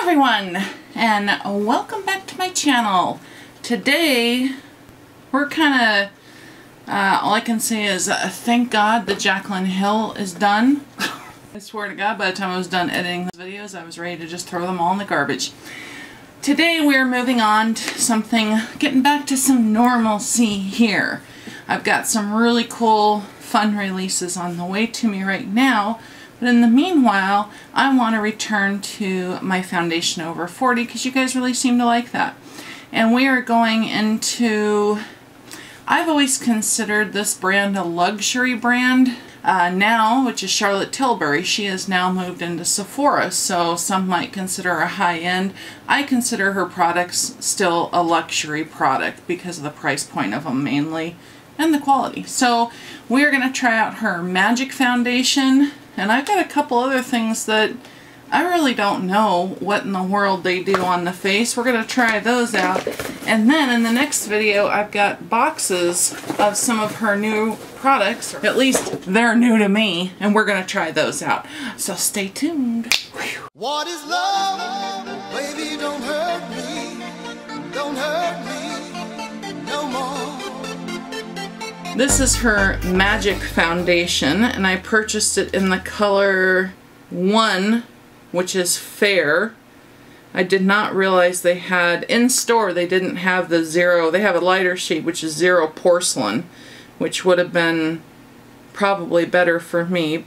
everyone, and welcome back to my channel. Today we're kind of all I can say is thank God that Jaclyn Hill is done. I swear to God, by the time I was done editing the videos, I was ready to just throw them all in the garbage. Today we're moving on to something, getting back to some normalcy here. I've got some really cool fun releases on the way to me right now. But in the meanwhile, I want to return to my foundation over 40 because you guys really seem to like that. And we are going into, I've always considered this brand a luxury brand now, which is Charlotte Tilbury. She has now moved into Sephora, so some might consider her high-end. I consider her products still a luxury product because of the price point of them mainly and the quality. So we're going to try out her Magic Foundation. And I've got a couple other things that I really don't know what in the world they do on the face. We're going to try those out. And then in the next video, I've got boxes of some of her new products. Or at least they're new to me. And we're going to try those out. So stay tuned. What is love? Baby, don't hurt me. Don't hurt me no more. This is her Magic Foundation, and I purchased it in the color 1, which is fair. I did not realize they had, in store they didn't have the 0, they have a lighter shade which is 0 porcelain, which would have been probably better for me,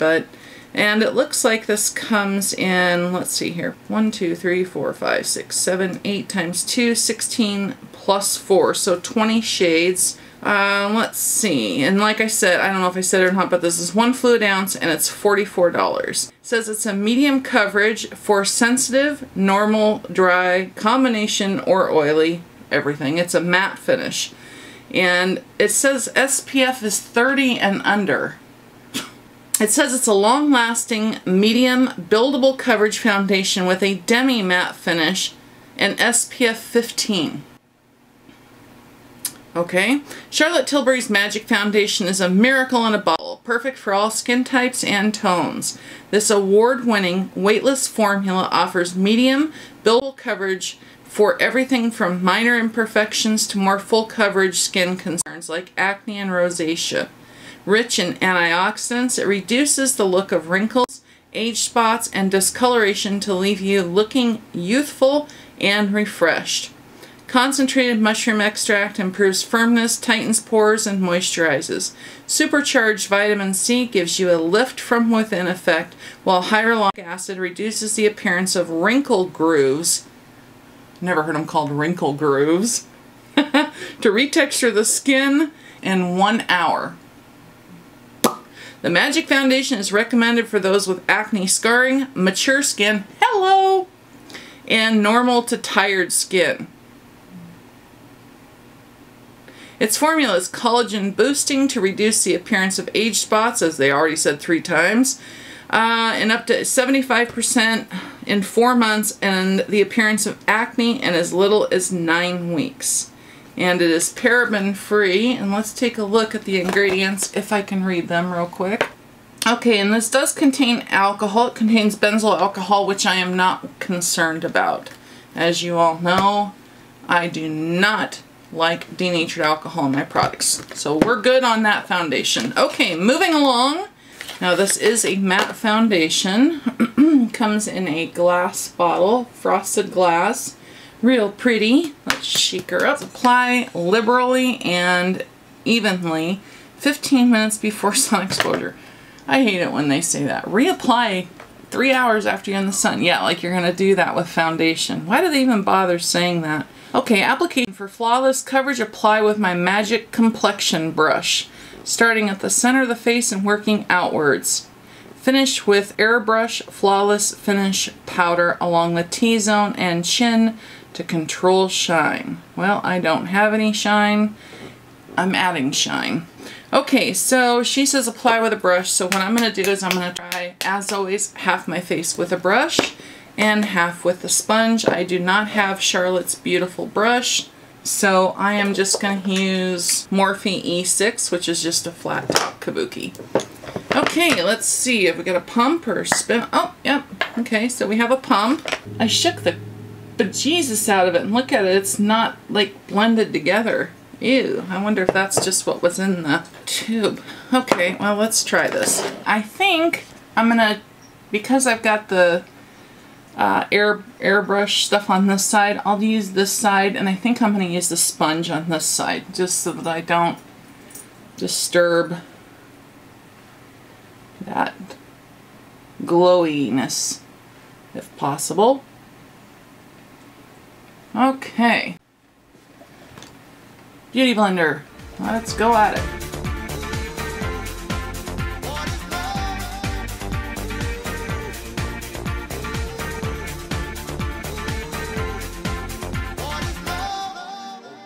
and it looks like this comes in, let's see here, 1, 2, 3, 4, 5, 6, 7, 8 times 2, 16 plus 4, so 20 shades. Let's see, and like I said, I don't know if I said it or not, but this is 1 fluid ounce and it's $44. It says it's a medium coverage for sensitive, normal, dry, combination, or oily, everything. It's a matte finish. And it says SPF is 30 and under. It says it's a long-lasting, medium, buildable coverage foundation with a demi-matte finish and SPF 15. Okay, Charlotte Tilbury's Magic Foundation is a miracle in a bottle, perfect for all skin types and tones. This award-winning, weightless formula offers medium, buildable coverage for everything from minor imperfections to more full coverage skin concerns like acne and rosacea. Rich in antioxidants, it reduces the look of wrinkles, age spots, and discoloration to leave you looking youthful and refreshed. Concentrated mushroom extract improves firmness, tightens pores, and moisturizes. Supercharged vitamin C gives you a lift from within effect, while hyaluronic acid reduces the appearance of wrinkle grooves. Never heard them called wrinkle grooves. To retexture the skin in 1 hour. The Magic Foundation is recommended for those with acne scarring, mature skin, hello, and normal to tired skin. Its formula is collagen boosting to reduce the appearance of age spots, as they already said 3 times, and up to 75% in 4 months, and the appearance of acne in as little as 9 weeks. And it is paraben free, and let's take a look at the ingredients if I can read them real quick. Okay, and this does contain alcohol. It contains benzyl alcohol, which I am not concerned about. As you all know, I do not like denatured alcohol in my products. So we're good on that foundation. Okay, moving along. Now this is a matte foundation. Comes in a glass bottle, frosted glass. Real pretty. Let's shake her up. Apply liberally and evenly 15 minutes before sun exposure. I hate it when they say that. Reapply 3 hours after you're in the sun. Yeah, like you're gonna do that with foundation. Why do they even bother saying that? Okay, application for flawless coverage, apply with my Magic Complexion brush, starting at the center of the face and working outwards. Finish with airbrush flawless finish powder along the T-zone and chin to control shine. Well, I don't have any shine. I'm adding shine. Okay, so she says apply with a brush, so what I'm going to do is I'm going to try, as always, half my face with a brush and half with the sponge. I do not have Charlotte's beautiful brush, so I am just going to use Morphe E6, which is just a flat top kabuki. Okay, let's see if we got a pump or spin. Oh, yep. Okay, so we have a pump. I shook the bejesus out of it, and look at it, it's not like blended together. Ew, I wonder if that's just what was in the tube. Okay, well, let's try this. I think I'm gonna, because I've got the airbrush stuff on this side, I'll use this side, and I think I'm gonna use the sponge on this side, just so that I don't disturb that glowiness, if possible. Okay. Beauty blender. Let's go at it.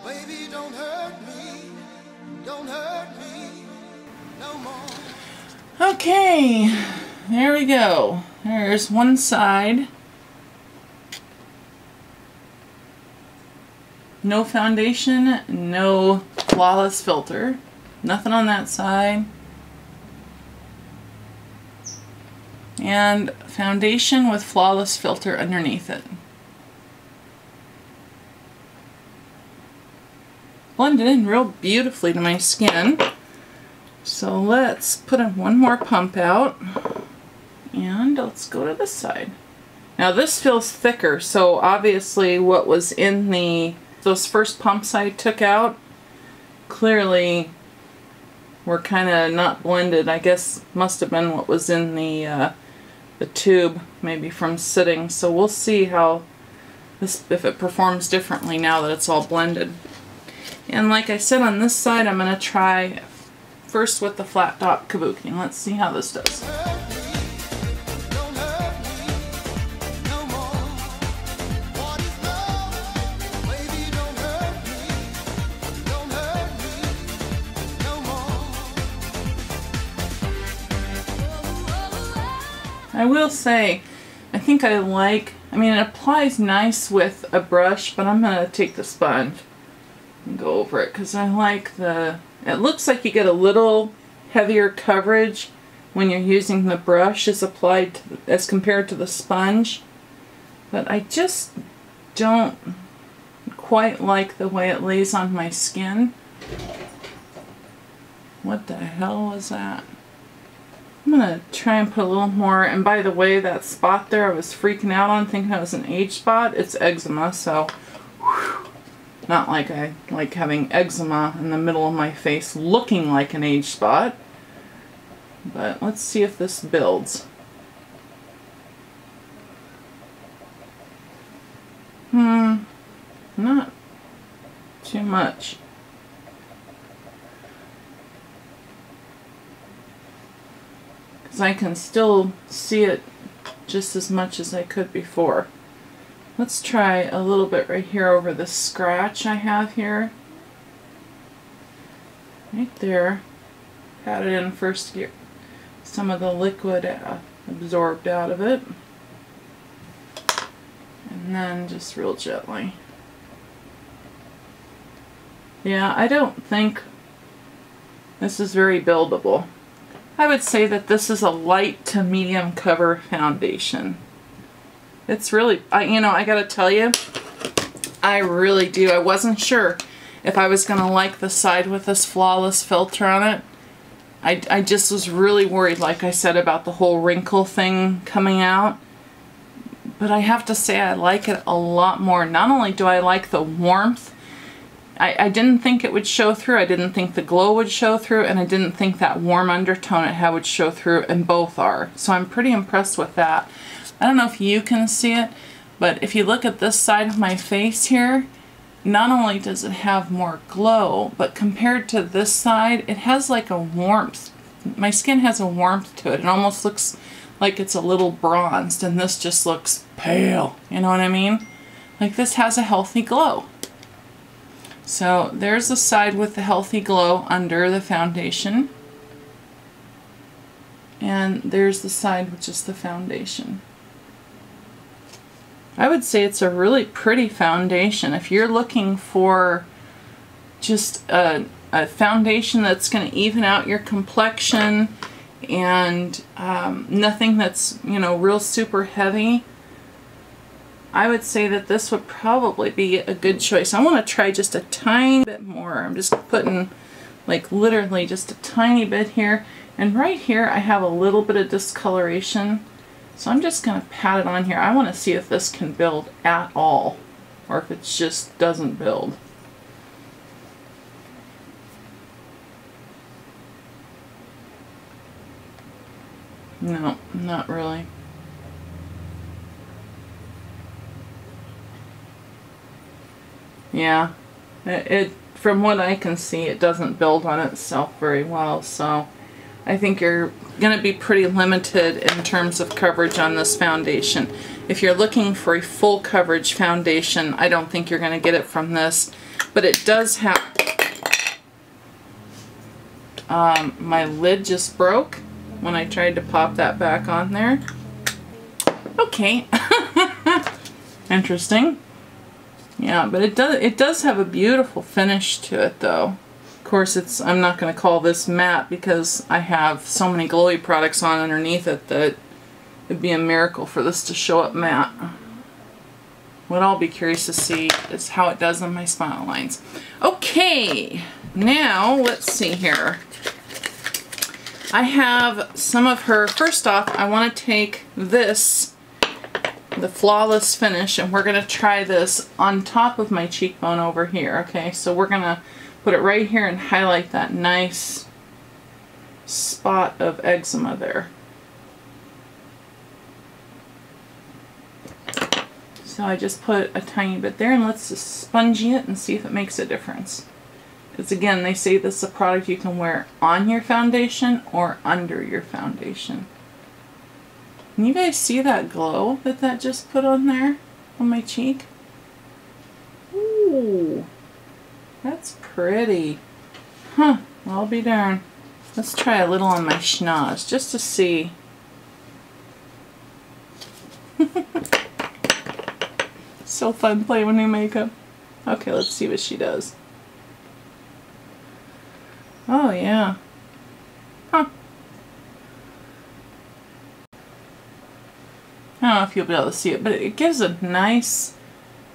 Baby, don't hurt me. Don't hurt me no more. Okay. There we go. There's one side. No foundation, no flawless filter. Nothing on that side. And foundation with flawless filter underneath it. Blended in real beautifully to my skin. So let's put in one more pump out. And let's go to this side. Now this feels thicker, so obviously what was in those first pumps I took out clearly were kind of not blended. I guess must have been what was in the tube, maybe from sitting. So we'll see how this, if it performs differently now that it's all blended. And like I said, on this side I'm going to try first with the flat top kabuki. Let's see how this does. I will say, I think I mean, it applies nice with a brush, but I'm going to take the sponge and go over it because I like it looks like you get a little heavier coverage when you're using the brush as compared to the sponge, but I just don't quite like the way it lays on my skin. What the hell was that? I'm going to try and put a little more, and by the way, that spot there I was freaking out on thinking it was an age spot. It's eczema, so whew, not like I like having eczema in the middle of my face looking like an age spot. But let's see if this builds. Not too much. I can still see it just as much as I could before. Let's try a little bit right here over the scratch I have here. Right there. Had it in first gear. Some of the liquid absorbed out of it. And then just real gently. Yeah, I don't think this is very buildable. I would say that this is a light to medium cover foundation. It's really, you know, I gotta tell you, I really do. I wasn't sure if I was gonna like the side with this flawless filter on it. I just was really worried, like I said, about the whole wrinkle thing coming out. But I have to say I like it a lot more. Not only do I like the warmth, I didn't think it would show through, I didn't think the glow would show through, and I didn't think that warm undertone it had would show through, and both are. So I'm pretty impressed with that. I don't know if you can see it, but if you look at this side of my face here, not only does it have more glow, but compared to this side, it has like a warmth. My skin has a warmth to it. It almost looks like it's a little bronzed, and this just looks pale. You know what I mean? Like this has a healthy glow. So there's the side with the healthy glow under the foundation. And there's the side with just the foundation. I would say it's a really pretty foundation. If you're looking for just a foundation that's going to even out your complexion and nothing that's, you know, real super heavy, I would say that this would probably be a good choice. I want to try just a tiny bit more. I'm just putting like literally just a tiny bit here. And right here I have a little bit of discoloration. So I'm just going to pat it on here. I want to see if this can build at all or if it just doesn't build. No, not really. Yeah, it from what I can see, it doesn't build on itself very well, so I think you're going to be pretty limited in terms of coverage on this foundation. If you're looking for a full coverage foundation, I don't think you're going to get it from this, but it does have... my lid just broke when I tried to pop that back on there. Okay. Interesting. Yeah, but it does have a beautiful finish to it though. Of course, I'm not going to call this matte because I have so many glowy products on underneath it that it'd be a miracle for this to show up matte. What I'll be curious to see is how it does on my smile lines. Okay, now let's see here. I have some of her, first off, I want to take this, the Flawless Finish, and we're going to try this on top of my cheekbone over here, okay? So we're going to put it right here and highlight that nice spot of eczema there. So I just put a tiny bit there, and let's just spongy it and see if it makes a difference. Because again, they say this is a product you can wear on your foundation or under your foundation. Can you guys see that glow that just put on there on my cheek? Ooh, that's pretty. Huh, I'll be darned. Let's try a little on my schnoz just to see. So fun playing with new makeup. Okay, let's see what she does. Oh yeah. Huh. I don't know if you'll be able to see it, but it gives a nice,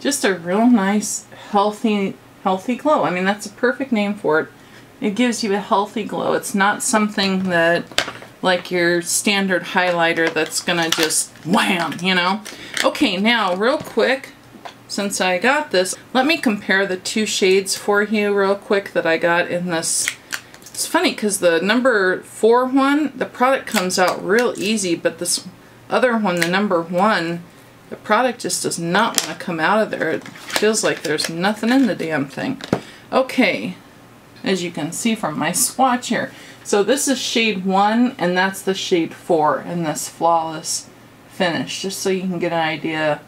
just a real nice, healthy glow. I mean, that's a perfect name for it. It gives you a healthy glow. It's not something that, like your standard highlighter that's gonna just wham, you know? Okay, now real quick, since I got this, let me compare the two shades for you real quick that I got in this. It's funny because the number 4 one, the product comes out real easy, but this other one, the number 1, the product just does not want to come out of there. It feels like there's nothing in the damn thing. Okay, as you can see from my swatch here. So this is shade 1 and that's the shade 4 in this Flawless Finish, just so you can get an idea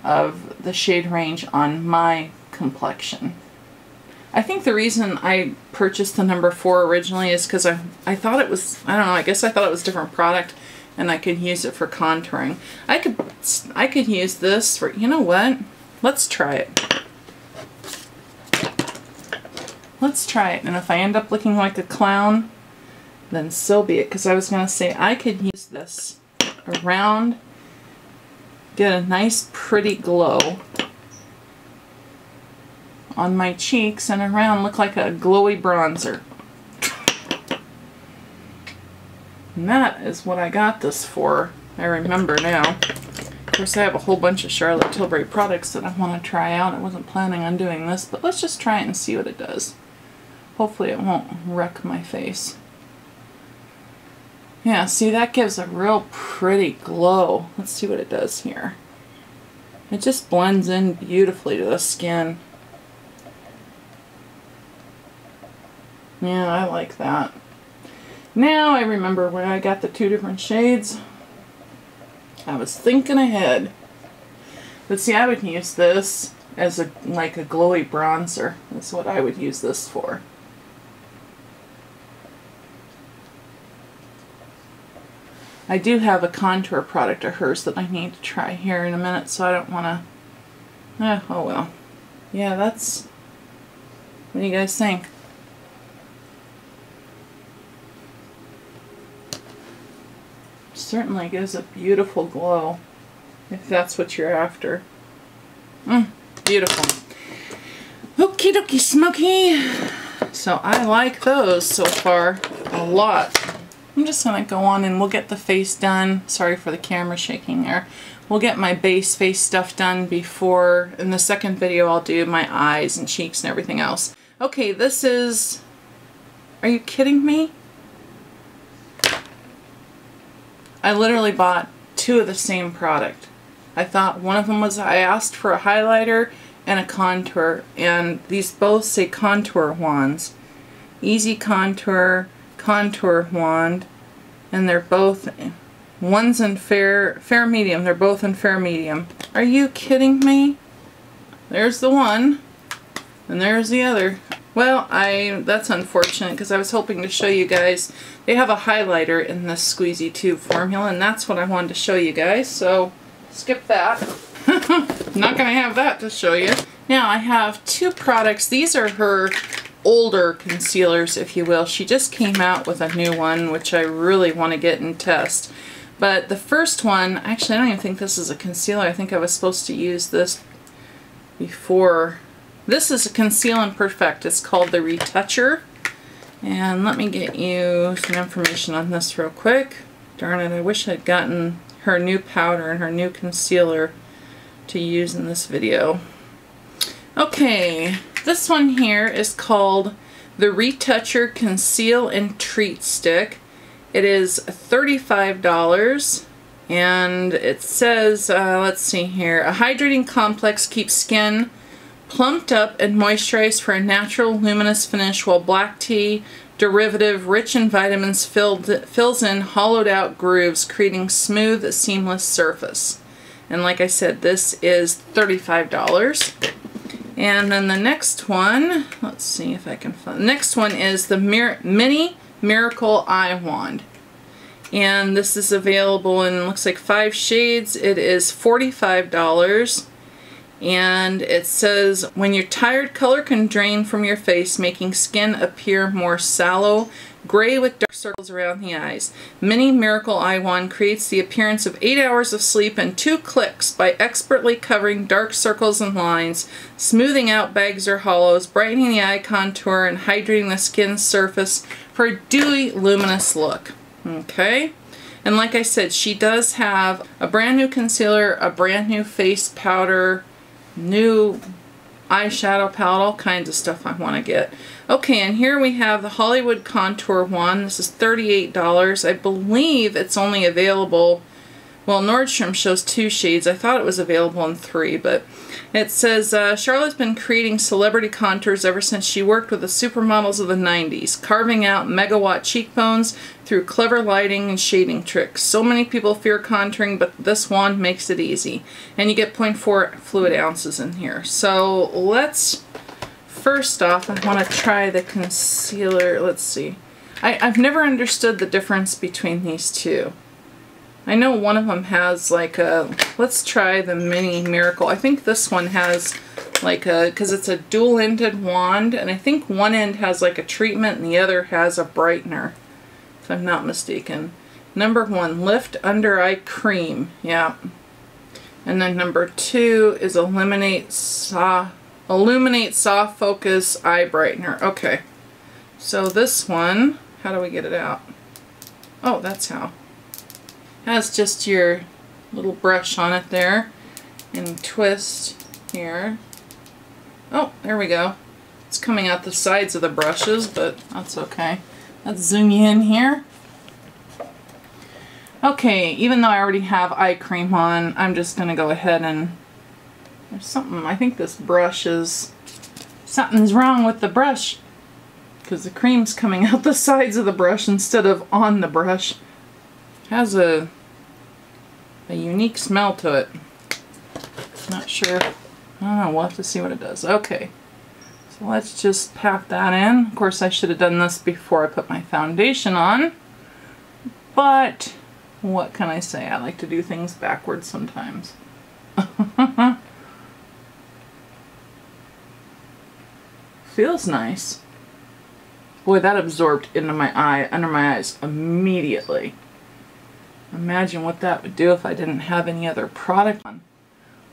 of the shade range on my complexion. I think the reason I purchased the number 4 originally is because I thought it was, I don't know, I guess I thought it was a different product and I could use it for contouring. I could use this for, you know what? Let's try it. Let's try it, and if I end up looking like a clown, then so be it, because I was going to say I could use this around, get a nice pretty glow on my cheeks and around, look like a glowy bronzer. And that is what I got this for. I remember now. Of course, I have a whole bunch of Charlotte Tilbury products that I want to try out. I wasn't planning on doing this, but let's just try it and see what it does. Hopefully it won't wreck my face. Yeah, see, that gives a real pretty glow. Let's see what it does here. It just blends in beautifully to the skin. Yeah, I like that. Now I remember where I got the 2 different shades. I was thinking ahead. But see, I would use this as like a glowy bronzer. That's what I would use this for. I do have a contour product of hers that I need to try here in a minute, so I don't want to... oh well. Yeah, that's... What do you guys think? Certainly gives a beautiful glow, if that's what you're after. Beautiful. Okie dokie smoky. So I like those so far a lot. I'm just gonna go on and we'll get the face done. Sorry for the camera shaking there. We'll get my base face stuff done before, in the second video I'll do my eyes and cheeks and everything else. Okay, this is, are you kidding me? I literally bought two of the same product. I thought one of them was, I asked for a highlighter and a contour, and these both say contour wands. Easy Contour, Contour Wand, and they're both, one's in fair medium, they're both in fair medium. Are you kidding me? There's the one, and there's the other. Well, that's unfortunate because I was hoping to show you guys, they have a highlighter in this squeezy tube formula, and that's what I wanted to show you guys, so skip that. Not gonna have that to show you. Now I have two products. These are her older concealers, if you will. She just came out with a new one, which I really want to get and test. But the first one, actually I don't even think this is a concealer. I think I was supposed to use this before. This is a Conceal and Perfect. It's called the Retoucher. And let me get you some information on this real quick. Darn it, I wish I'd gotten her new powder and her new concealer to use in this video. Okay, this one here is called the Retoucher Conceal and Treat Stick. It is $35 and it says, let's see here, a hydrating complex keeps skin plumped up and moisturized for a natural luminous finish, while black tea derivative rich in vitamins fills in hollowed out grooves, creating smooth, seamless surface. And like I said, this is $35. And then the next one, let's see if I can find, the next one is the Mini Miracle Eye Wand. And this is available in, looks like 5 shades. It is $45. And it says, when you're tired, color can drain from your face, making skin appear more sallow, gray with dark circles around the eyes. Mini Miracle Eye Wand creates the appearance of 8 hours of sleep in 2 clicks by expertly covering dark circles and lines, smoothing out bags or hollows, brightening the eye contour, and hydrating the skin's surface for a dewy, luminous look. Okay? And like I said, she does have a brand new concealer, a brand new face powder, new eyeshadow palette, all kinds of stuff I want to get. Okay, and here we have the Hollywood Contour Wand. This is $38. I believe it's only available, well, Nordstrom shows 2 shades. I thought it was available in 3, but it says, Charlotte's been creating celebrity contours ever since she worked with the supermodels of the 90s, carving out megawatt cheekbones through clever lighting and shading tricks. So many people fear contouring, but this wand makes it easy. And you get 0.4 fluid ounces in here. So let's, first off, I want to try the concealer. Let's see. I've never understood the difference between these two. I know one of them has like a, let's try the Mini Miracle. I think this one has like a, because it's a dual-ended wand, and I think one end has like a treatment and the other has a brightener, if I'm not mistaken. Number 1, Lift Under Eye Cream. Yeah. And then number 2 is Illuminate Soft Focus Eye Brightener. Okay. So this one, how do we get it out? Oh, that's how. Has just your little brush on it there, and twist here. Oh, there we go. It's coming out the sides of the brushes, but that's okay. Let's zoom you in here. Okay, even though I already have eye cream on, I'm just gonna go ahead and, there's something, I think this brush is, something's wrong with the brush, because the cream's coming out the sides of the brush instead of on the brush. Has a unique smell to it. Not sure. I don't know. We'll have to see what it does. Okay. So let's just pat that in. Of course, I should have done this before I put my foundation on. But what can I say? I like to do things backwards sometimes. Feels nice. Boy, that absorbed into my eye, under my eyes immediately. Imagine what that would do if I didn't have any other product on.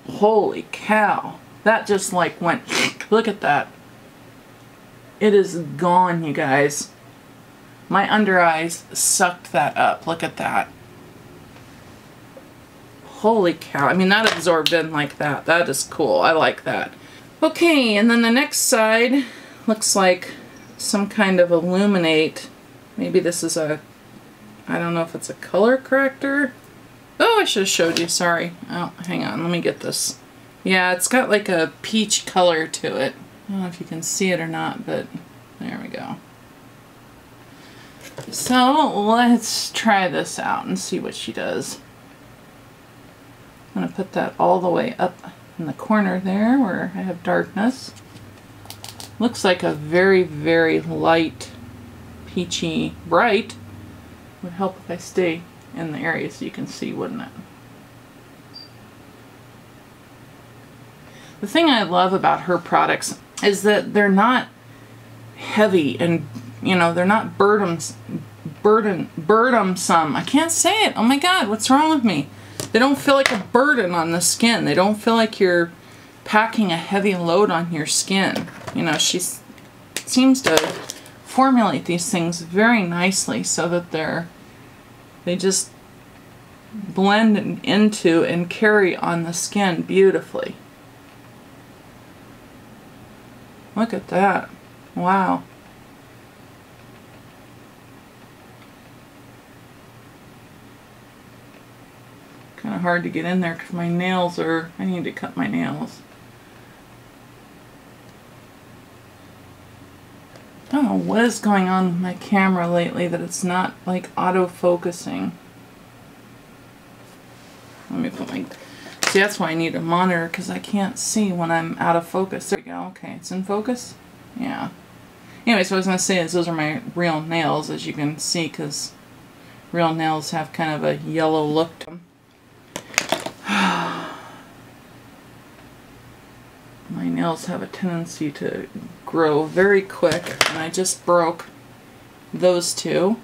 Holy cow. That just like went, look at that. It is gone, you guys. My under eyes sucked that up. Look at that. Holy cow. I mean, that absorbed in like that. That is cool. I like that. Okay, and then the next side looks like some kind of illuminate. Maybe this is a, I don't know if it's a color corrector. Oh, I should have showed you. Sorry. Oh, hang on. Let me get this. Yeah, it's got like a peach color to it. I don't know if you can see it or not, but there we go. So let's try this out and see what she does. I'm going to put that all the way up in the corner there where I have darkness. Looks like a very, very light, peachy, bright. Would help if I stay in the area so you can see, wouldn't it? The thing I love about her products is that they're not heavy and, you know, they're not burdensome. I can't say it. Oh my God, what's wrong with me? They don't feel like a burden on the skin. They don't feel like you're packing a heavy load on your skin. You know, she seems to formulate these things very nicely so that they just blend into and carry on the skin beautifully. Look at that. Wow. Kind of hard to get in there because my nails are, I need to cut my nails. I don't know what is going on with my camera lately that it's not like auto-focusing. Let me put my, see, that's why I need a monitor, because I can't see when I'm out of focus. There we go. Okay, it's in focus? Yeah. Anyway, so what I was going to say is those are my real nails, as you can see, because real nails have kind of a yellow look to them. My nails have a tendency to grow very quick, and I just broke those two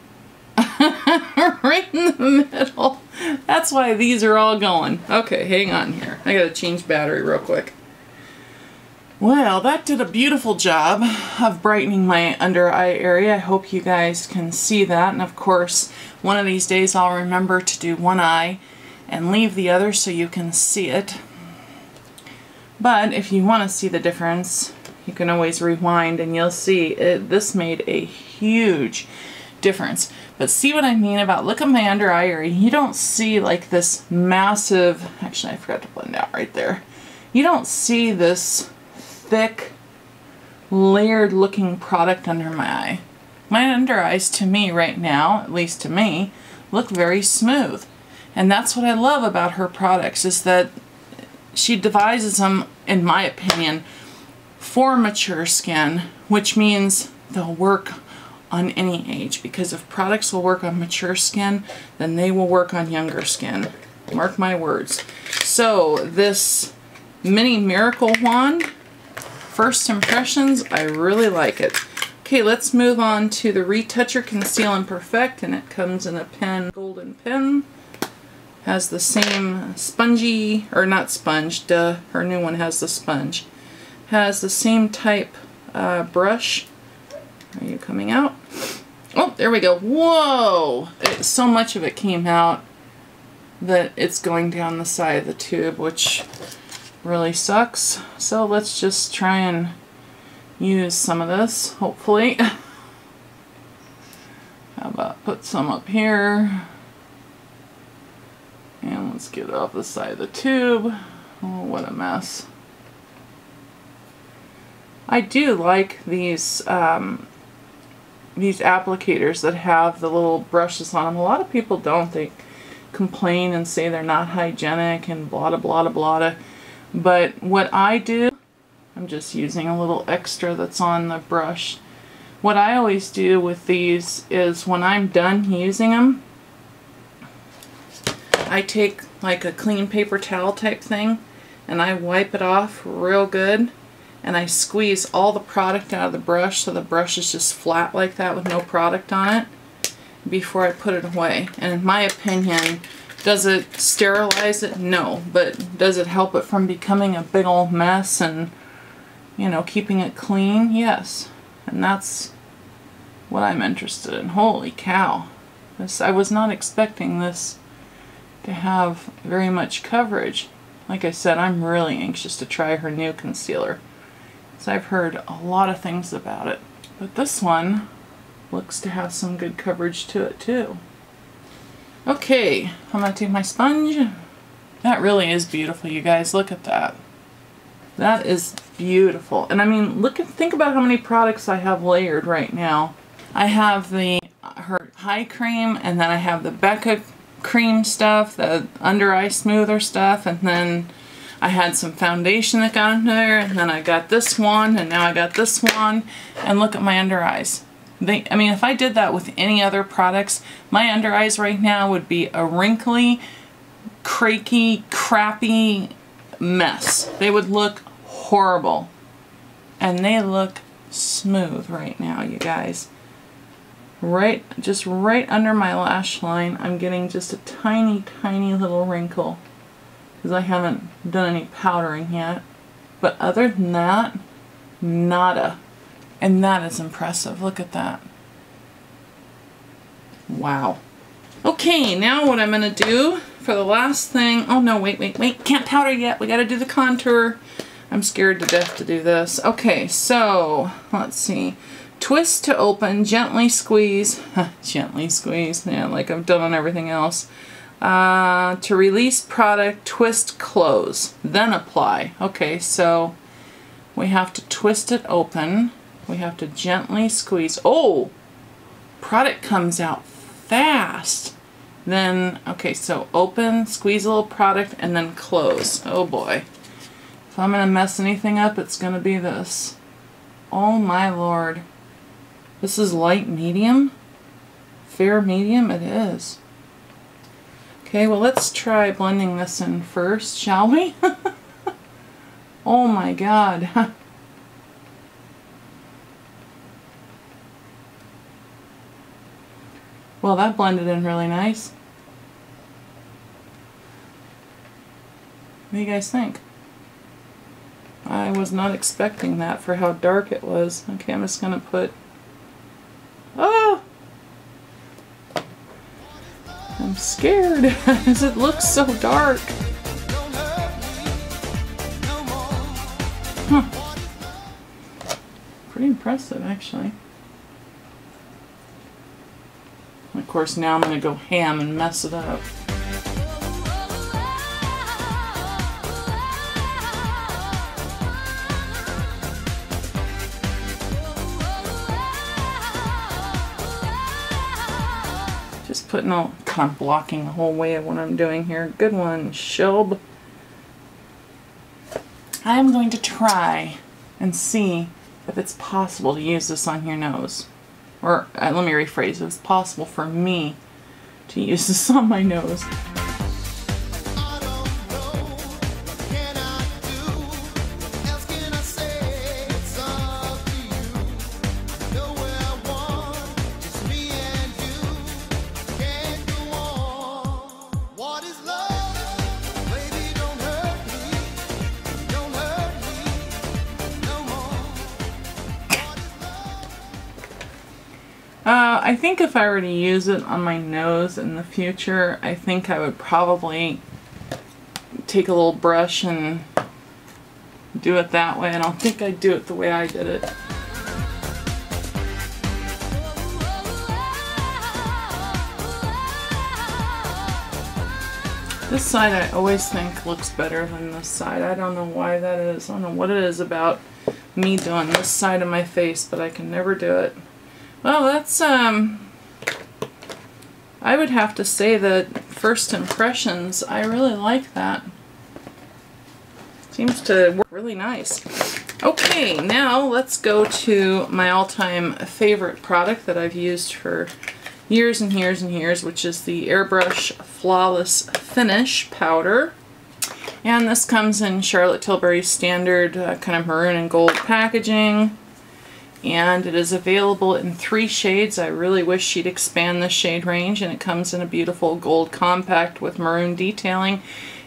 right in the middle. That's why these are all going. Okay, hang on here. I gotta change battery real quick. Well, that did a beautiful job of brightening my under eye area. I hope you guys can see that, and of course one of these days I'll remember to do one eye and leave the other so you can see it. But if you want to see the difference, you can always rewind and you'll see this made a huge difference. But see what I mean about, look at my under eye area. You don't see like this massive, actually I forgot to blend out right there. You don't see this thick, layered looking product under my eye. My under eyes to me right now, at least to me, look very smooth. And that's what I love about her products, is that she devises them, in my opinion, for mature skin, which means they'll work on any age, because if products will work on mature skin, then they will work on younger skin. Mark my words. So this mini miracle wand, first impressions, I really like it. Okay, let's move on to the Retoucher Conceal and Perfect, and it comes in a pen, golden pen. Has the same spongy, or not sponge, duh, her new one has the sponge. Has the same type brush. Are you coming out? Oh, there we go. Whoa! So much of it came out that it's going down the side of the tube, which really sucks. So let's just try and use some of this, hopefully. How about put some up here? And let's get it off the side of the tube. Oh, what a mess. I do like these applicators that have the little brushes on them. A lot of people don't. They complain and say they're not hygienic and blah, blah, blah, blah. But what I do, I'm just using a little extra that's on the brush. What I always do with these is when I'm done using them, I take like a clean paper towel type thing and I wipe it off real good, and I squeeze all the product out of the brush so the brush is just flat like that with no product on it before I put it away. And in my opinion, Does it sterilize it? No. But does it help it from becoming a big old mess and, you know, keeping it clean? Yes. And that's what I'm interested in. Holy cow. I was not expecting this to have very much coverage. Like I said, I'm really anxious to try her new concealer, so I've heard a lot of things about it. But this one looks to have some good coverage to it too. Okay, I'm going to take my sponge. That really is beautiful, you guys. Look at that. That is beautiful. And I mean, think about how many products I have layered right now. I have her eye cream, and then I have the Becca cream stuff, the under eye smoother stuff, and then I had some foundation that got in there, and then I got this one, and now I got this one, and look at my under eyes. I mean, if I did that with any other products, my under eyes right now would be a wrinkly, cracky, crappy mess. They would look horrible. And they look smooth right now, you guys. Just right under my lash line, I'm getting just a tiny, tiny little wrinkle, because I haven't done any powdering yet. But other than that, nada. And that is impressive. Look at that. Wow. Okay, now what I'm going to do for the last thing... Oh no, wait. Can't powder yet. We got to do the contour. I'm scared to death to do this. Okay, so let's see. Twist to open, gently squeeze. Gently squeeze. Yeah, like I've done on everything else. To release product, twist, close. Then apply. Okay, so we have to twist it open. We have to gently squeeze. Oh! Product comes out fast. Then, okay, so open, squeeze a little product, and then close. Oh boy. If I'm going to mess anything up, it's going to be this. Oh my lord. This is light medium? Fair medium? It is. Okay, well let's try blending this in first, shall we? Oh my god. Well, that blended in really nice. What do you guys think? I was not expecting that for how dark it was. Okay, I'm just gonna put... Oh! I'm scared because it looks so dark. Huh. Pretty impressive, actually. Of course, now I'm going to go ham and mess it up. Just putting all, kind of blocking the whole way of what I'm doing here. Good one, Shelbie. I'm going to try and see if it's possible to use this on your nose. Or, let me rephrase, if it's possible for me to use this on my nose. I think if I were to use it on my nose in the future, I think I would probably take a little brush and do it that way. I don't think I'd do it the way I did it. This side I always think looks better than this side. I don't know why that is. I don't know what it is about me doing this side of my face, but I can never do it. Well, that's, I would have to say that first impressions, I really like that. Seems to work really nice. Okay, now let's go to my all-time favorite product that I've used for years and years and years, which is the Airbrush Flawless Finish Powder. And this comes in Charlotte Tilbury standard kind of maroon and gold packaging. and it is available in 3 shades. I really wish she'd expand the shade range, and it comes in a beautiful gold compact with maroon detailing,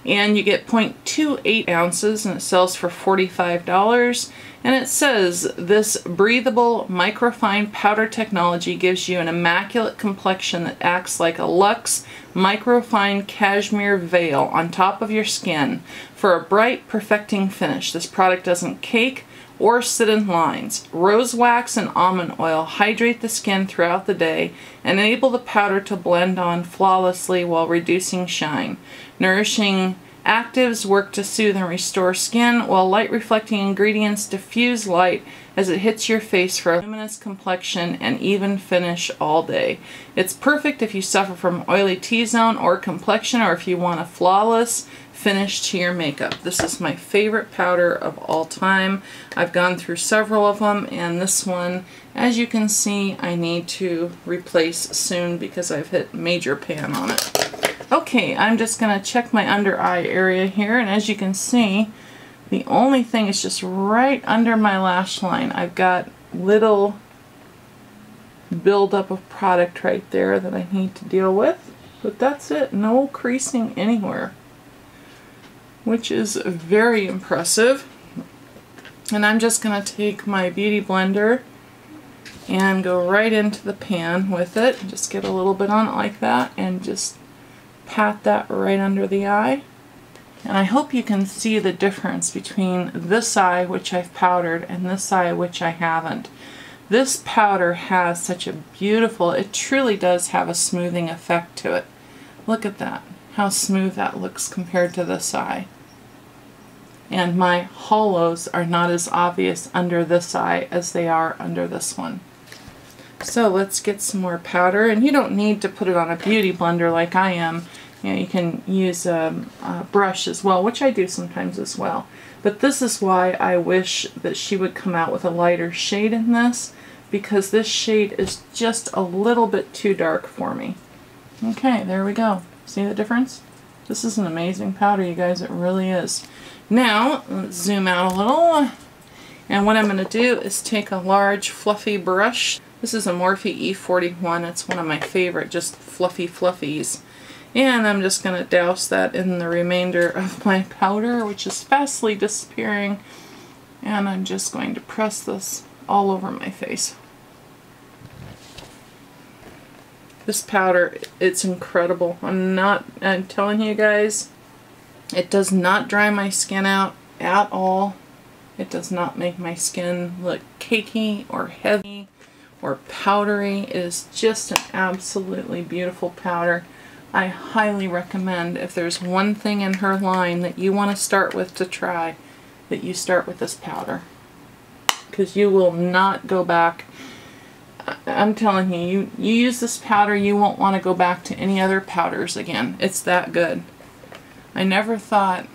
and you get 0.28 ounces, and it sells for $45. And it says this breathable microfine powder technology gives you an immaculate complexion that acts like a luxe microfine cashmere veil on top of your skin for a bright, perfecting finish. This product doesn't cake or sit in lines. Rose wax and almond oil hydrate the skin throughout the day and enable the powder to blend on flawlessly while reducing shine. Nourishing actives work to soothe and restore skin, while light-reflecting ingredients diffuse light as it hits your face for a luminous complexion and even finish all day. It's perfect if you suffer from oily T-zone or complexion, or if you want a flawless finish to your makeup. This is my favorite powder of all time. I've gone through several of them, and this one, as you can see, I need to replace soon because I've hit major pan on it. Okay, I'm just going to check my under eye area here, and as you can see, the only thing is just right under my lash line. I've got little buildup of product right there that I need to deal with, but that's it. No creasing anywhere, which is very impressive. And I'm just going to take my beauty blender and go right into the pan with it. Just get a little bit on it like that and just pat that right under the eye. And I hope you can see the difference between this eye, which I've powdered, and this eye, which I haven't. This powder has such a beautiful, it truly does have a smoothing effect to it. Look at that, how smooth that looks compared to this eye. And my hollows are not as obvious under this eye as they are under this one. So let's get some more powder, and you don't need to put it on a beauty blender like I am. You know, you can use a brush as well, which I do sometimes as well. But this is why I wish that she would come out with a lighter shade in this, because this shade is just a little bit too dark for me. Okay, there we go. See the difference? This is an amazing powder, you guys. It really is. Now, let's zoom out a little. And what I'm going to do is take a large fluffy brush. This is a Morphe E41. It's one of my favorite, just fluffy fluffies. And I'm just going to douse that in the remainder of my powder, which is fastly disappearing. And I'm just going to press this all over my face. This powder, it's incredible. I'm telling you guys, it does not dry my skin out at all. It does not make my skin look cakey or heavy or powdery. It is just an absolutely beautiful powder. I highly recommend, if there's one thing in her line that you want to start with to try, that you start with this powder. Because you will not go back. I'm telling you, you use this powder, you won't want to go back to any other powders again. It's that good. I never thought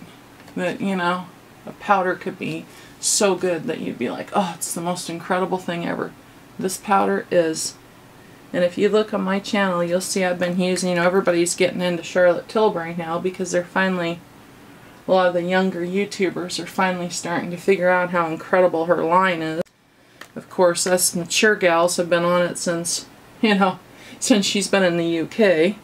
that, you know, a powder could be so good that you'd be like, oh, it's the most incredible thing ever. This powder is. And if you look on my channel, you'll see I've been using, you know, everybody's getting into Charlotte Tilbury now because they're finally, a lot of the younger YouTubers are finally starting to figure out how incredible her line is. Of course, us mature gals have been on it since, you know, since she's been in the UK.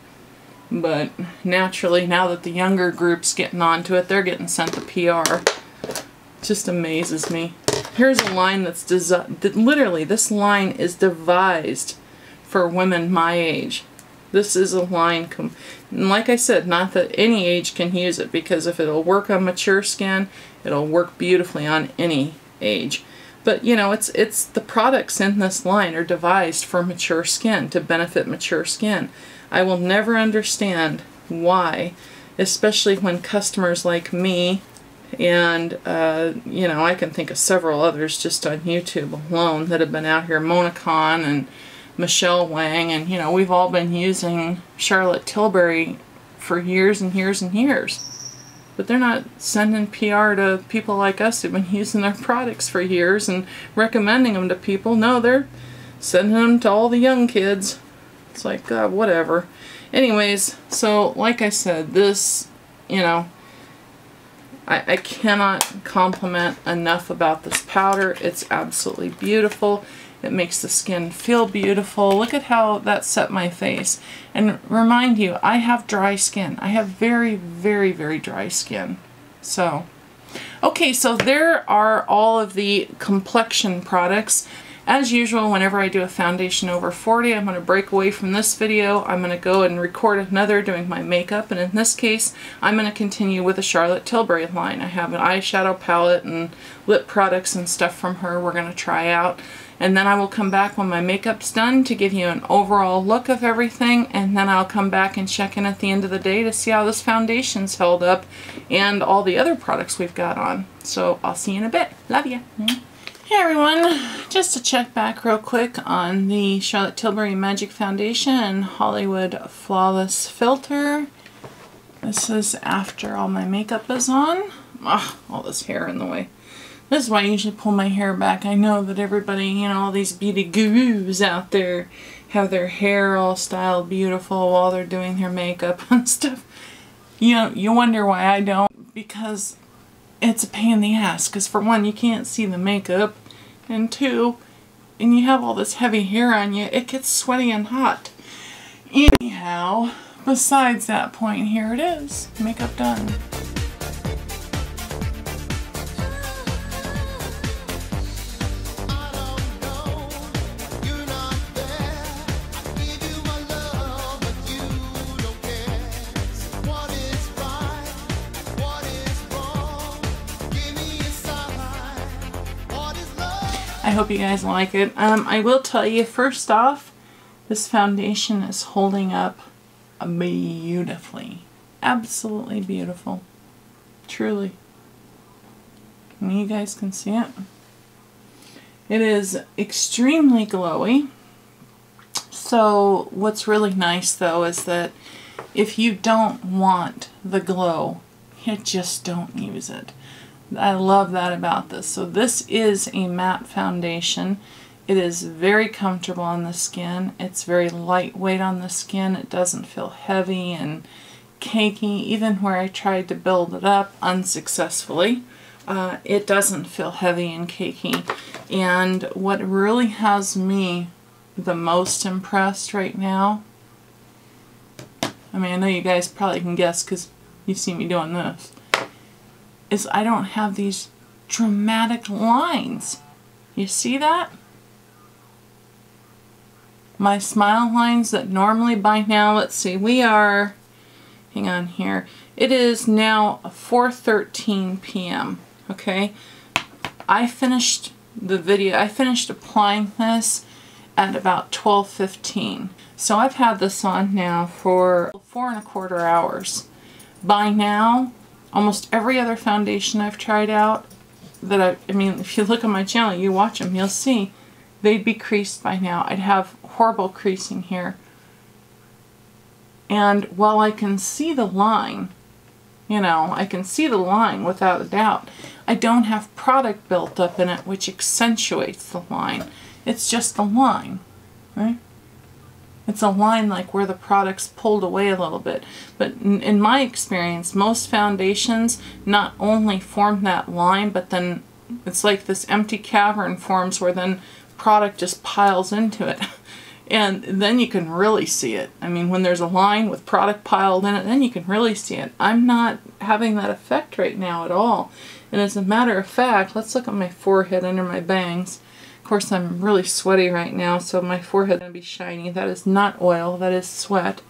But naturally, now that the younger group's getting onto it, they're getting sent to PR. It just amazes me. Here's a line that's literally, this line is devised for women my age. This is a line, and like I said, not that any age can use it, because if it'll work on mature skin, it'll work beautifully on any age. But you know, it's the products in this line are devised for mature skin, to benefit mature skin. I will never understand why, especially when customers like me, and you know, I can think of several others just on YouTube alone that have been out here, MonaCon and Michelle Wang, and you know, we've all been using Charlotte Tilbury for years and years and years. But they're not sending PR to people like us who've been using their products for years and recommending them to people. No, they're sending them to all the young kids. It's like, whatever. Anyways, so like I said, this, you know, I cannot compliment enough about this powder. It's absolutely beautiful. It makes the skin feel beautiful. Look at how that set my face. And remind you, I have dry skin. I have very, very, very dry skin. So, okay, so there are all of the complexion products. As usual, whenever I do a foundation over 40, I'm going to break away from this video. I'm going to go and record another doing my makeup, and in this case, I'm going to continue with the Charlotte Tilbury line. I have an eyeshadow palette and lip products and stuff from her we're going to try out. And then I will come back when my makeup's done to give you an overall look of everything, and then I'll come back and check in at the end of the day to see how this foundation's held up and all the other products we've got on. So I'll see you in a bit. Love ya. Hey everyone, just to check back real quick on the Charlotte Tilbury Magic Foundation and Hollywood Flawless Filter. This is after all my makeup is on. Ugh, all this hair in the way. This is why I usually pull my hair back. I know that everybody, you know, all these beauty gurus out there have their hair all styled beautiful while they're doing their makeup and stuff. You know, you wonder why I don't, because it's a pain in the ass. Because for one, you can't see the makeup, and two, and you have all this heavy hair on you, it gets sweaty and hot. Anyhow, besides that point, here it is. Makeup done. I hope you guys like it. I will tell you, first off, this foundation is holding up beautifully. Absolutely beautiful. Truly. And you guys can see it. It is extremely glowy. So what's really nice though is that if you don't want the glow, you just don't use it. I love that about this. So this is a matte foundation. It is very comfortable on the skin. It's very lightweight on the skin. It doesn't feel heavy and cakey. Even where I tried to build it up unsuccessfully, it doesn't feel heavy and cakey. And what really has me the most impressed right now, I mean, I know you guys probably can guess because you see me doing this, is I don't have these dramatic lines. You see that? My smile lines that normally by now, let's see, we are, hang on here, it is now 4:13 p.m. Okay, I finished the video, I finished applying this at about 12:15. So I've had this on now for 4¼ hours. By now, almost every other foundation I've tried out that I mean, if you look on my channel, you watch them, you'll see they'd be creased by now. I'd have horrible creasing here. And while I can see the line, you know, I can see the line without a doubt, I don't have product built up in it which accentuates the line. It's just a line, right? It's a line like where the product's pulled away a little bit. But in my experience, most foundations not only form that line, but then it's like this empty cavern forms where then product just piles into it. And then you can really see it. I mean, when there's a line with product piled in it, then you can really see it. I'm not having that effect right now at all. And as a matter of fact, let's look at my forehead under my bangs. Of course, I'm really sweaty right now, so my forehead is going to be shiny. That is not oil, that is sweat,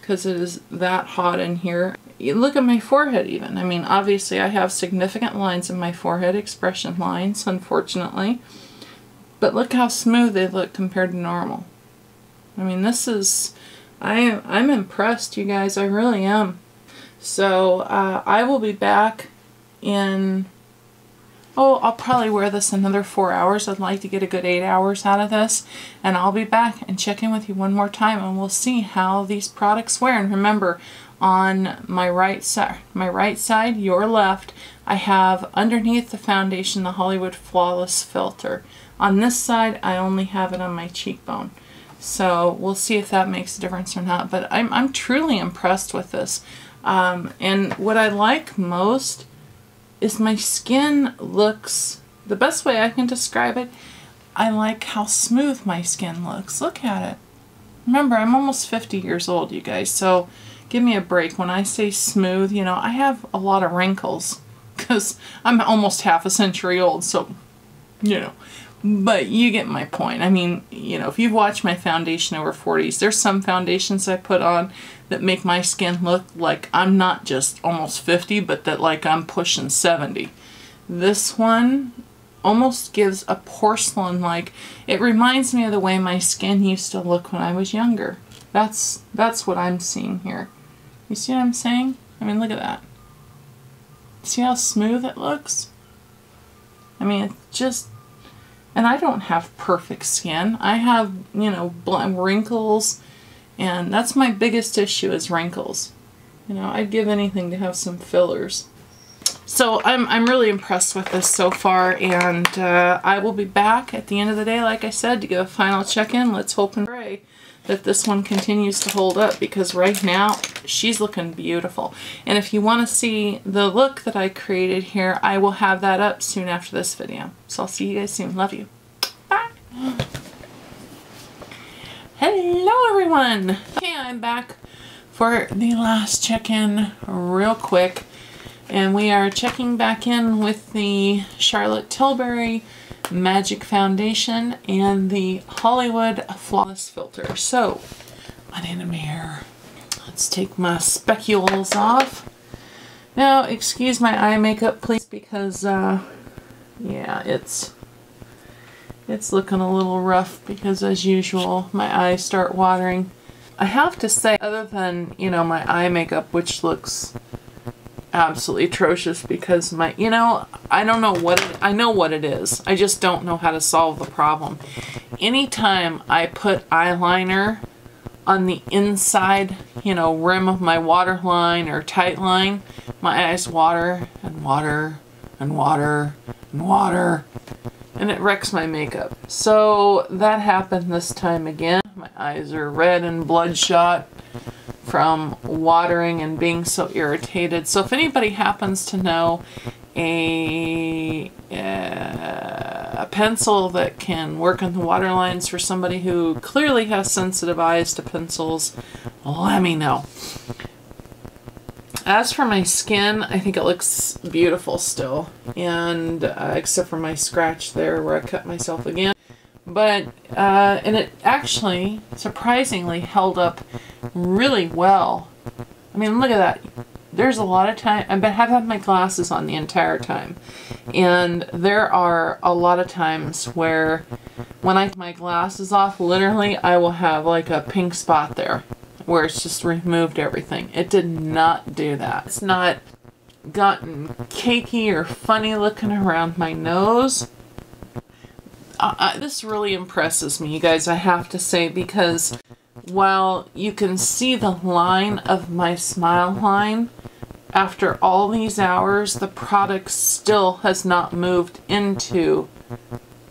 because it is that hot in here. You look at my forehead even. I mean, obviously I have significant lines in my forehead, expression lines, unfortunately. But look how smooth they look compared to normal. I mean, this is, I'm impressed, you guys. I really am. So, I will be back in... Oh, I'll probably wear this another 4 hours. I'd like to get a good 8 hours out of this. And I'll be back and check in with you one more time and we'll see how these products wear. And remember, on my right side, your left, I have underneath the foundation the Hollywood Flawless Filter. On this side, I only have it on my cheekbone. So we'll see if that makes a difference or not. But I'm truly impressed with this. And what I like most is my skin looks, the best way I can describe it, I like how smooth my skin looks. Look at it. Remember, I'm almost 50 years old, you guys, so give me a break. When I say smooth, you know, I have a lot of wrinkles because I'm almost half a century old, so, you know. But you get my point. I mean, you know, if you've watched my foundation over 40s, there's some foundations I put on that make my skin look like I'm not just almost 50, but that like I'm pushing 70. This one almost gives a porcelain-like, it reminds me of the way my skin used to look when I was younger. That's what I'm seeing here. You see what I'm saying? I mean, look at that. See how smooth it looks? I mean, it's just, and I don't have perfect skin. I have, you know, wrinkles, and that's my biggest issue is wrinkles. You know, I'd give anything to have some fillers. So I'm really impressed with this so far, and I will be back at the end of the day, like I said, to give a final check-in. Let's hope and pray that this one continues to hold up, because right now she's looking beautiful. And if you want to see the look that I created here, I will have that up soon after this video. So I'll see you guys soon. Love you. Bye. Hello everyone. Okay, I'm back for the last check-in real quick. And we are checking back in with the Charlotte Tilbury Magic Foundation and the Hollywood Flawless Filter. So, I need a mirror. Let's take my specules off. Now, excuse my eye makeup, please, because, yeah, it's looking a little rough because, as usual, my eyes start watering. I have to say, other than, you know, my eye makeup, which looks absolutely atrocious because my, you know, I don't know what it, I know what it is. I just don't know how to solve the problem. Anytime I put eyeliner on the inside, you know, rim of my waterline or tight line, my eyes water and water and water and water, and it wrecks my makeup. So that happened this time again. My eyes are red and bloodshot from watering and being so irritated. So if anybody happens to know a pencil that can work on the water lines for somebody who clearly has sensitive eyes to pencils, let me know. As for my skin, I think it looks beautiful still, and except for my scratch there where I cut myself again. But, and it actually, surprisingly, held up really well. I mean, look at that. There's a lot of time, I've had my glasses on the entire time. And there are a lot of times where, when I take my glasses off, literally, I will have like a pink spot there, where it's just removed everything. It did not do that. It's not gotten cakey or funny looking around my nose. This really impresses me, you guys, I have to say, because while you can see the line of my smile line, after all these hours, the product still has not moved into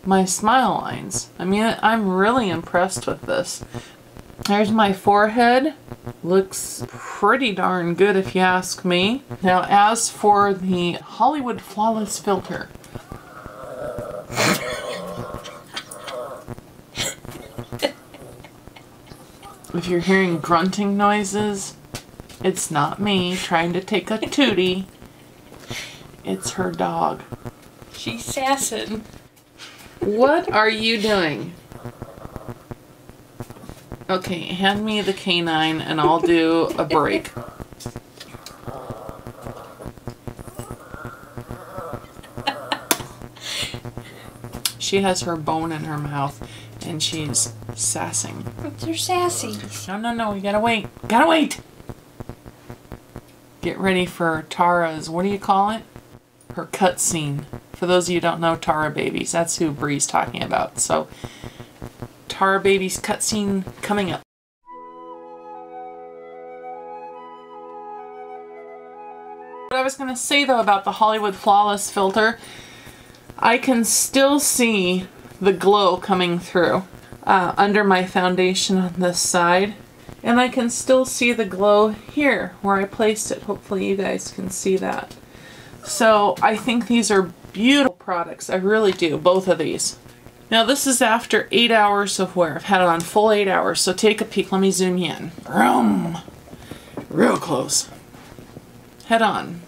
my smile lines. I mean, I'm really impressed with this. There's my forehead. Looks pretty darn good if you ask me. Now, as for the Hollywood Flawless Filter, if you're hearing grunting noises, it's not me trying to take a tootie. It's her dog. She's sassing. What are you doing? Okay, hand me the canine and I'll do a break. She has her bone in her mouth and she's sassing. You're sassy. No, you gotta wait. Gotta wait! Get ready for Tara's, what do you call it? Her cutscene. For those of you who don't know Tara Babies, that's who Bree's talking about. So, Tara Babies cutscene coming up. What I was gonna say though about the Hollywood Flawless Filter, I can still see the glow coming through under my foundation on this side, and I can still see the glow here where I placed it. Hopefully you guys can see that. So I think these are beautiful products. I really do, both of these. Now this is after 8 hours of wear. I've had it on full 8 hours, so take a peek. Let me zoom you in. Vroom. Real close. Head on.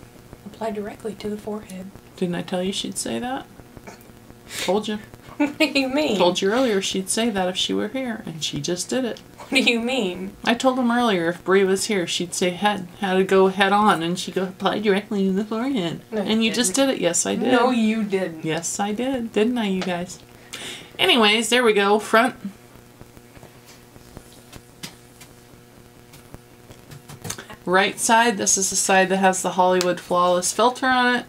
Apply directly to the forehead. Didn't I tell you she'd say that? Told you. What do you mean? Told you earlier she'd say that if she were here, and she just did it. What do you mean? I told him earlier if Brie was here, she'd say head, how to go head on, and she'd go apply directly to the forehead. No, and you just did it. Yes, I did. No, you didn't. Yes, I did. Didn't I, you guys? Anyways, there we go. Front. Right side, this is the side that has the Hollywood Flawless filter on it.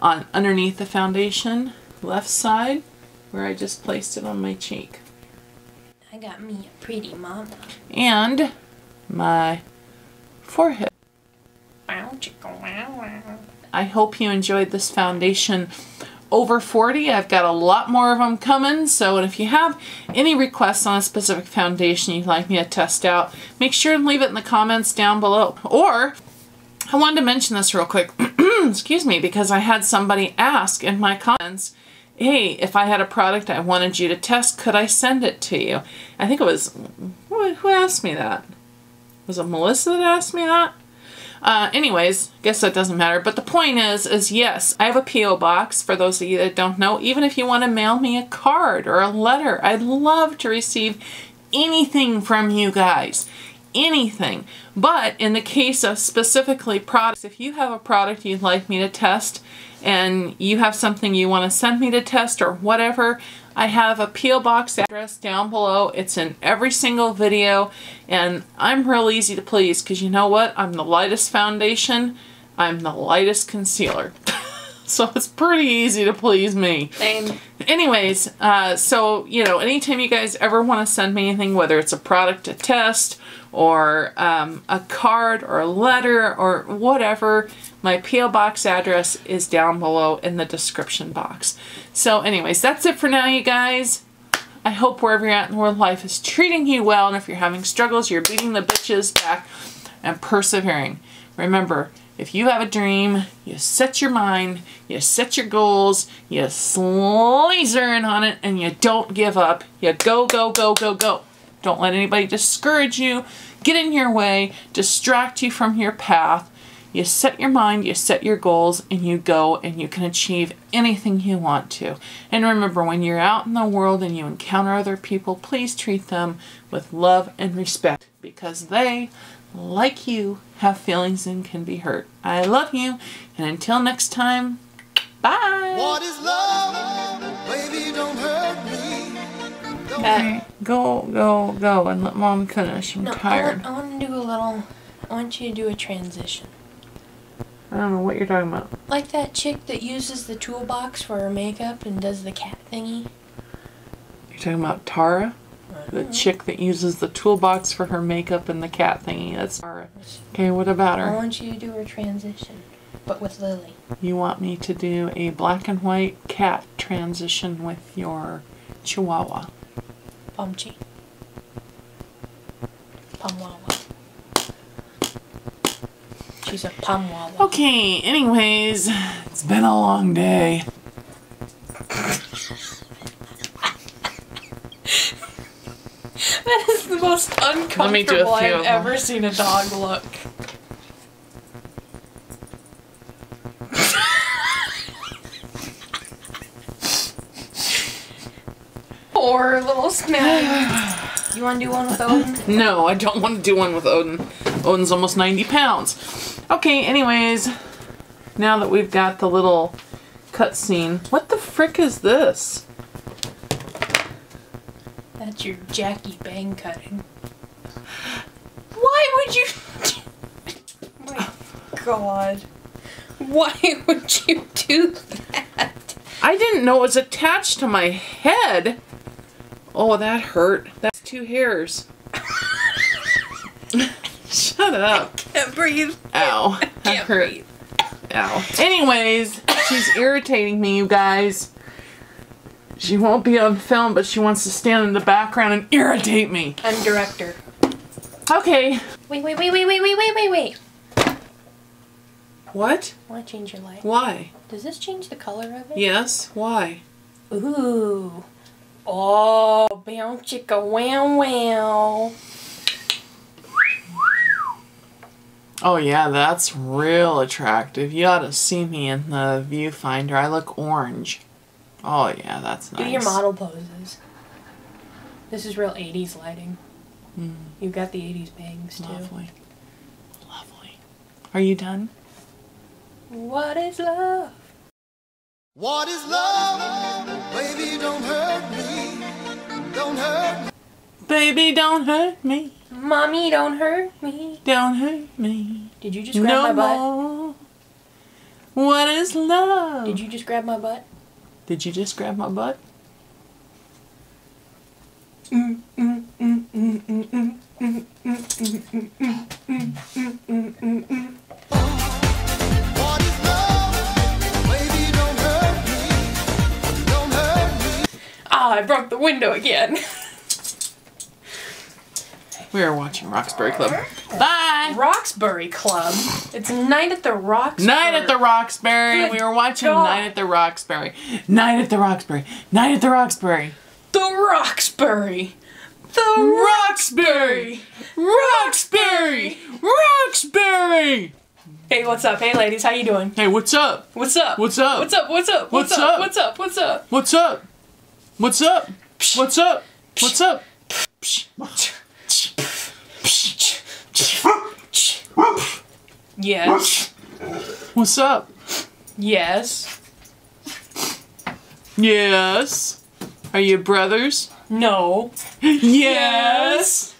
Underneath the foundation. Left side, where I just placed it on my cheek. I got me a pretty mama. And my forehead. I hope you enjoyed this foundation over 40. I've got a lot more of them coming, so if you have any requests on a specific foundation you'd like me to test out, make sure and leave it in the comments down below. Or, I wanted to mention this real quick, excuse me, because I had somebody ask in my comments, hey, if I had a product I wanted you to test, could I send it to you? I think it was, who asked me that? Was it Melissa that asked me that? Anyways, guess that doesn't matter. But the point is yes, I have a P.O. box for those of you that don't know. Even if you want to mail me a card or a letter, I'd love to receive anything from you guys. Anything. But in the case of specifically products, if you have a product you'd like me to test and you have something you want to send me to test or whatever, I have a P.O. box address down below. It's in every single video, and I'm real easy to please because you know what? I'm the lightest foundation. I'm the lightest concealer. So it's pretty easy to please me. Same. Anyways, so, you know, anytime you guys ever want to send me anything, whether it's a product to test or a card or a letter or whatever, my P.O. box address is down below in the description box. So anyways, that's it for now, you guys. I hope wherever you're at in the world, life is treating you well, and if you're having struggles, you're beating the bitches back and persevering. Remember, if you have a dream, you set your mind, you set your goals, you laser in on it, and you don't give up. You go, go, go, go, go. Don't let anybody discourage you, get in your way, distract you from your path. You set your mind, you set your goals, and you go, and you can achieve anything you want to. And remember, when you're out in the world and you encounter other people, please treat them with love and respect, because they, like you, have feelings and can be hurt. I love you, and until next time, bye! What is love? Baby, don't hurt me. Okay, go, and let Mom finish. I'm tired. I want to do a little, I want you to do a transition. I don't know what you're talking about. Like that chick that uses the toolbox for her makeup and does the cat thingy. You're talking about Tara? The chick that uses the toolbox for her makeup and the cat thingy. That's Tara. Okay, what about I her? want you to do her transition, but with Lily. You want me to do a black and white cat transition with your Chihuahua. Pumchi. Pumwawa. She's a Pumwawa. Okay, anyways, it's been a long day. That is the most uncomfortable I've ever seen a dog look. Poor little Smack. You want to do one with Odin? No, I don't want to do one with Odin. Odin's almost 90 pounds. Okay, anyways, now that we've got the little cutscene, what the frick is this? That's your Jackie Bang cutting. Why would you... Oh my God. Why would you do that? I didn't know it was attached to my head. Oh, that hurt. That's 2 hairs. Shut up. Can't breathe. Ow. That Can't hurt. breathe. Ow. Anyways, she's irritating me, you guys. She won't be on film, but she wants to stand in the background and irritate me. I'm director. Okay. Wait. What? I want to change your light. Why? Does this change the color of it? Yes. Why? Ooh. Oh, bow chicka wow wow. Oh yeah, that's real attractive. You ought to see me in the viewfinder. I look orange. Oh yeah, that's nice. Do your model poses. This is real 80s lighting. Mm. You've got the 80s bangs too. Lovely. Lovely. Are you done? What is love? What is love? Baby, don't hurt me. Don't hurt me. Baby, don't hurt me. Mommy, don't hurt me. Don't hurt me. Did you just grab my butt? More. What is love? Did you just grab my butt? Did you just grab my butt? What is love? Baby, don't hurt me. Don't hurt me. Ah, I broke the window again. We are watching Roxbury Club. Bye! Roxbury Club? It's Night at the Roxbury. Night at the Roxbury. Good We were watching God. Night at the Roxbury. Night at the Roxbury. Night at the Roxbury. The Roxbury. The Roxbury! Roxbury! Roxbury! Hey, what's up? Hey, ladies, how you doing? Hey, what's up? What's up? What's up? What's up? What's up? What's up? What's up? What's up? What's up? What's up? What's up? What's up? Yes. What's up? Yes. Yes. Are you brothers? No. Yes.